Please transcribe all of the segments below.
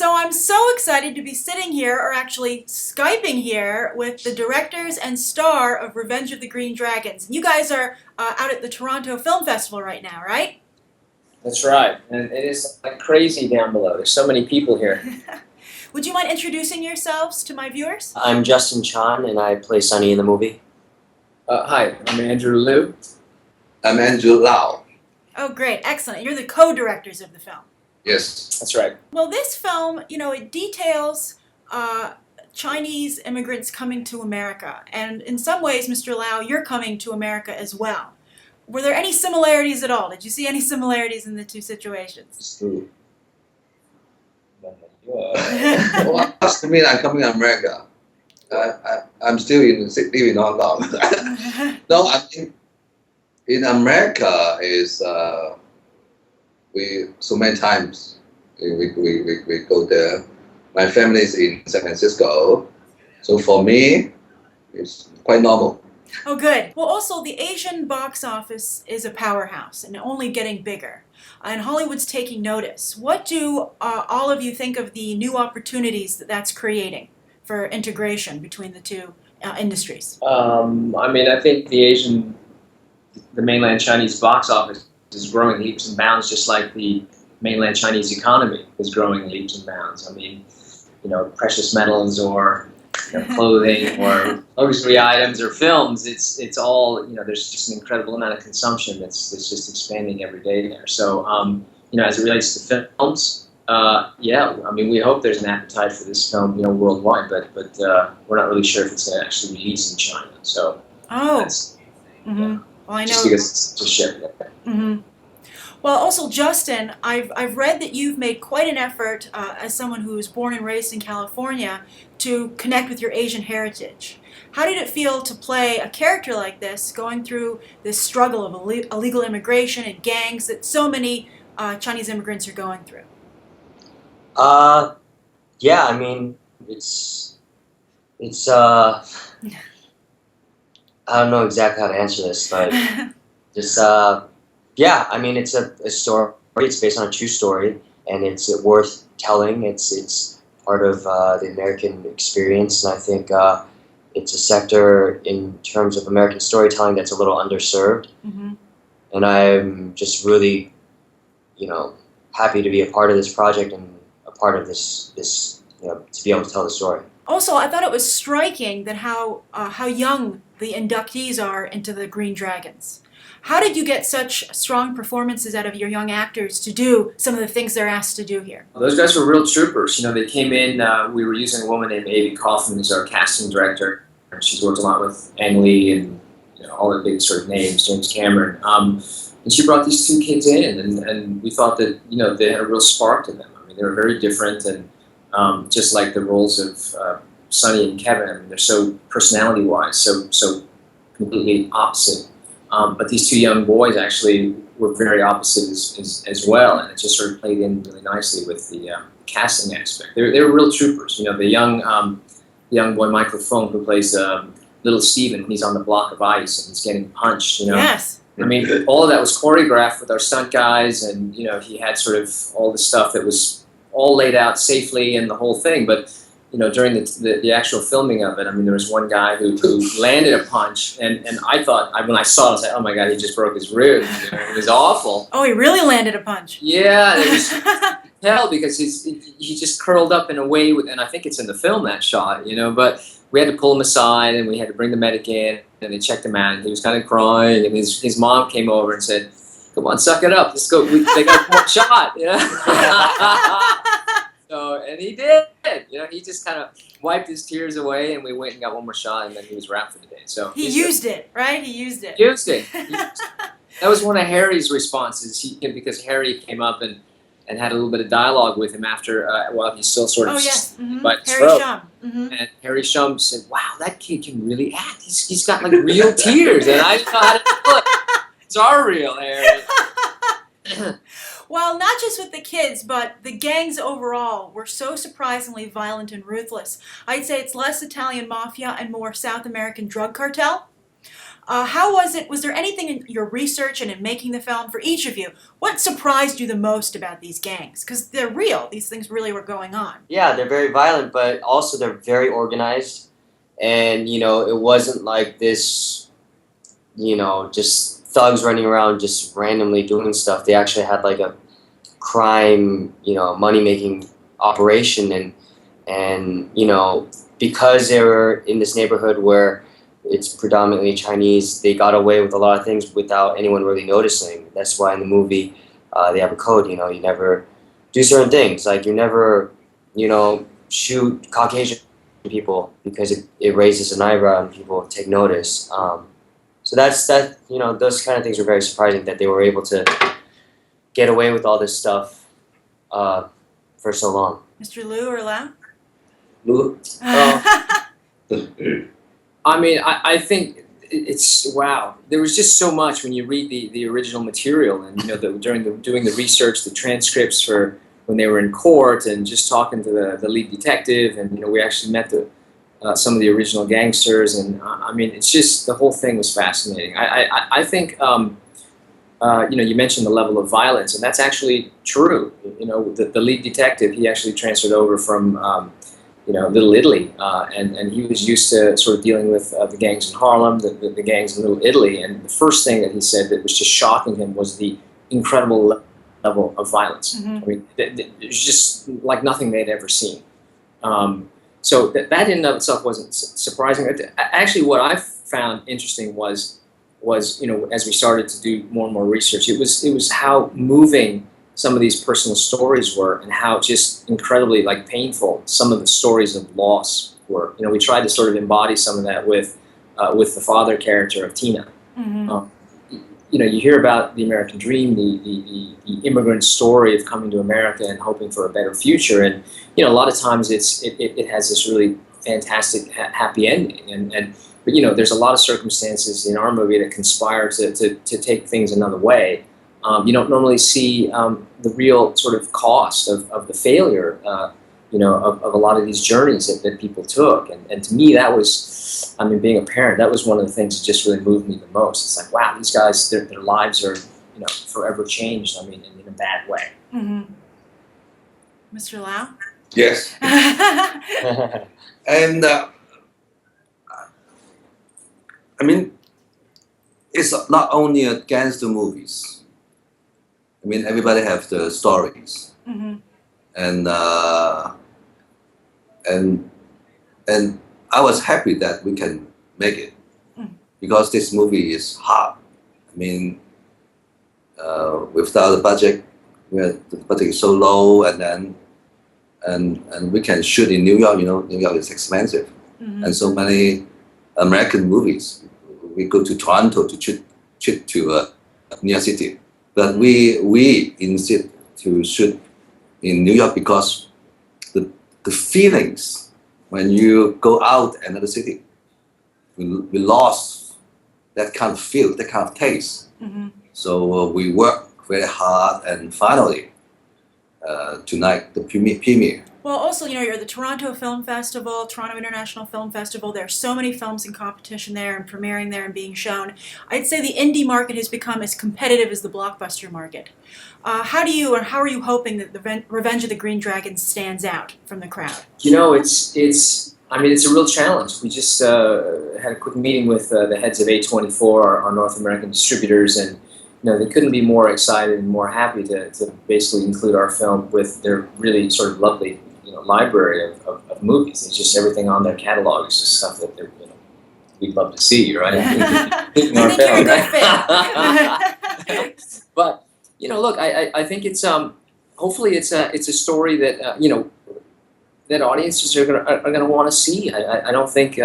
So I'm so excited to be sitting here, or actually Skyping here, with the directors and star of Revenge of the Green Dragons. You guys are out at the Toronto Film Festival right now, right? That's right, and it is like crazy down below. There's so many people here. Would you mind introducing yourselves to my viewers? I'm Justin Chon, and I play Sonny in the movie. Hi, I'm Andrew Loo. I'm Andrew Lau. Oh, great. Excellent. You're the co-directors of the film. Yes. That's right. Well, this film, it details Chinese immigrants coming to America. And in some ways, Mr. Lau, you're coming to America as well. Were there any similarities at all? Did you see any similarities in the two situations? Well, to me, I'm coming to America. I'm still living in Hong Kong. No, I think in America is we so many times we go there. My family is in San Francisco, so for me, it's quite normal. Oh, good. Well, also, the Asian box office is a powerhouse and only getting bigger. And Hollywood's taking notice. What do all of you think of the new opportunities that that's creating for integration between the two industries? I think the mainland Chinese box office is growing leaps and bounds, just like the mainland Chinese economy is growing leaps and bounds. Precious metals or clothing or luxury items or films, it's all, there's just an incredible amount of consumption that's just expanding every day there. So, as it relates to films, we hope there's an appetite for this film, worldwide, but we're not really sure if it's going to actually release in China. So, that's, Well, I know. just because it's just shipped there. Mm-hmm. Well, also, Justin, I've read that you've made quite an effort as someone who was born and raised in California to connect with your Asian heritage. How did it feel to play a character like this, going through this struggle of illegal immigration and gangs that so many Chinese immigrants are going through? It's I don't know exactly how to answer this, but just it's a story. It's based on a true story, and it's worth telling. It's part of the American experience, and I think it's a sector in terms of American storytelling that's a little underserved. Mm-hmm. And I'm just really, happy to be a part of this project and a part of this to be able to tell the story. Also, I thought it was striking that how young the inductees are into the Green Dragons. How did you get such strong performances out of your young actors to do some of the things they're asked to do here? Well, those guys were real troopers. They came in, we were using a woman named Avi Kaufman who's our casting director. She's worked a lot with Ang Lee and all the big sort of names, James Cameron. And she brought these two kids in, and we thought that, they had a real spark to them. They were very different, and just like the roles of Sonny and Kevin, they're so personality-wise, so completely opposite. But these two young boys actually were very opposite as well, and it just sort of played in really nicely with the casting aspect. They were real troopers. The young boy Michael Fung, who plays little Steven, he's on the block of ice and he's getting punched. Yes. All of that was choreographed with our stunt guys, and he had sort of all the stuff that was all laid out safely and the whole thing. But during the actual filming of it, there was one guy who landed a punch, and I thought, when I saw it, I was like, oh my God, he just broke his rib. It was awful. Oh, he really landed a punch. Yeah, it was hell, because he just curled up in a way, and I think it's in the film, that shot, but we had to pull him aside, and we had to bring the medic in, and they checked him out, and he was kind of crying, and his mom came over and said, come on, suck it up, let's go, they got one shot, So, and he did, he just kind of wiped his tears away, and we went and got one more shot, and then he was wrapped for the day. So he used it, right? He used it. Used it. That was one of Harry's responses, because Harry came up and had a little bit of dialogue with him after, while he's still sort of by his Harry throat. Shum. Mm-hmm. And Harry Shum said, wow, that kid can really act. He's got like real tears, and I didn't know how to do it. It's our real Harry. Well, not just with the kids, but the gangs overall were so surprisingly violent and ruthless. I'd say it's less Italian mafia and more South American drug cartel. How was it? Was there anything in your research and in making the film for each of you? What surprised you the most about these gangs? Because they're real. These things really were going on. Yeah, they're very violent, but also they're very organized. And, it wasn't like this, just thugs running around just randomly doing stuff. They actually had like a crime, money-making operation. And because they were in this neighborhood where it's predominantly Chinese, they got away with a lot of things without anyone really noticing. That's why in the movie they have a code, you never do certain things. Like you never, shoot Caucasian people because it raises an eyebrow and people take notice. So that, those kind of things were very surprising that they were able to get away with all this stuff for so long. Mr. Loo or Lau? Loo? I mean, I think it's wow. There was just so much when you read the original material, and during doing the research, the transcripts for when they were in court, and just talking to the lead detective, and we actually met some of the original gangsters, and I mean, it's just the whole thing was fascinating. I think you mentioned the level of violence, and that's actually true. The lead detective, he actually transferred over from Little Italy, and he was used to sort of dealing with the gangs in Harlem, the gangs in Little Italy, and the first thing that he said that was just shocking him was the incredible level of violence. Mm-hmm. I mean, it was just like nothing they'd ever seen. So that in and of itself wasn't surprising. Actually, what I found interesting was as we started to do more and more research, it was how moving some of these personal stories were, and how just incredibly painful some of the stories of loss were. We tried to sort of embody some of that with the father character of Tina. Mm-hmm. You hear about the American dream, the immigrant story of coming to America and hoping for a better future, and a lot of times it has this really fantastic happy ending, but there's a lot of circumstances in our movie that conspire to take things another way. You don't normally see the real sort of cost of the failure, of a lot of these journeys that people took. And to me, that was, being a parent, that was one of the things that just really moved me the most. It's like, wow, these guys, their lives are, forever changed, in a bad way. Mm-hmm. Mr. Lau? Yes. And it's not only against the movies. Everybody have the stories, Mm-hmm. and I was happy that we can make it because this movie is hard. Without the budget, the budget is so low, and we can shoot in New York. New York is expensive, Mm-hmm. and so many American movies. We go to Toronto to shoot to New York City. But we insist to shoot in New York because the feelings when you go out another city, we lost that kind of feel, that kind of taste. Mm-hmm. So we work very hard, and finally tonight the premiere. Well, also, you're at the Toronto Film Festival, Toronto International Film Festival. There are so many films in competition there and premiering there and being shown. I'd say the indie market has become as competitive as the blockbuster market. How are you hoping that the Revenge of the Green Dragon stands out from the crowd? It's a real challenge. We just had a quick meeting with the heads of A24, our North American distributors, and they couldn't be more excited and more happy to basically include our film with their really sort of lovely library of movies. It's just everything on their catalog is just stuff that we'd love to see, right? I think you're a good fit. But look, I think it's hopefully it's a story that that audiences are gonna want to see. I don't think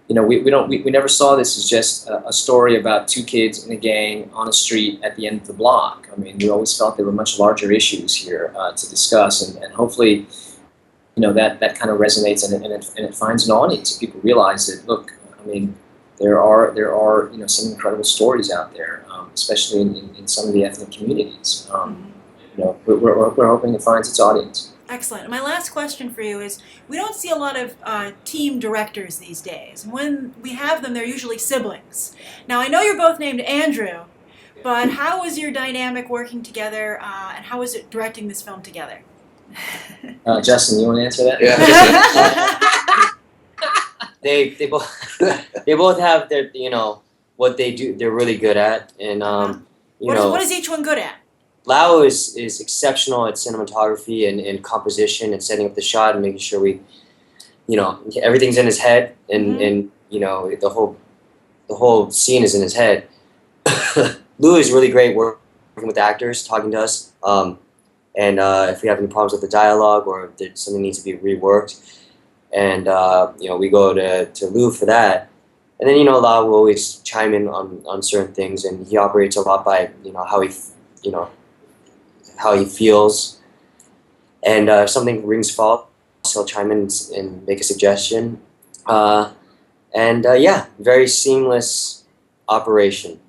we never saw this as just a story about two kids in a gang on a street at the end of the block. We always felt there were much larger issues here to discuss, and hopefully that kind of resonates and it finds an audience. People realize that, look, there are some incredible stories out there, especially in some of the ethnic communities. We're hoping it finds its audience. Excellent. My last question for you is, we don't see a lot of team directors these days. When we have them, they're usually siblings. Now, I know you're both named Andrew, but how was your dynamic working together, and how was it directing this film together? Justin, you want to answer that? Yeah. They both have their what they do. They're really good at, and What is each one good at? Lau is exceptional at cinematography and composition and setting up the shot and making sure we, everything's in his head and the whole scene is in his head. Lou is really great working with actors, talking to us, and if we have any problems with the dialogue or if something needs to be reworked, and we go to Lou for that. And then Lau will always chime in on certain things, and he operates a lot by how he feels, and if something rings false, he'll chime in and make a suggestion, and very seamless operation.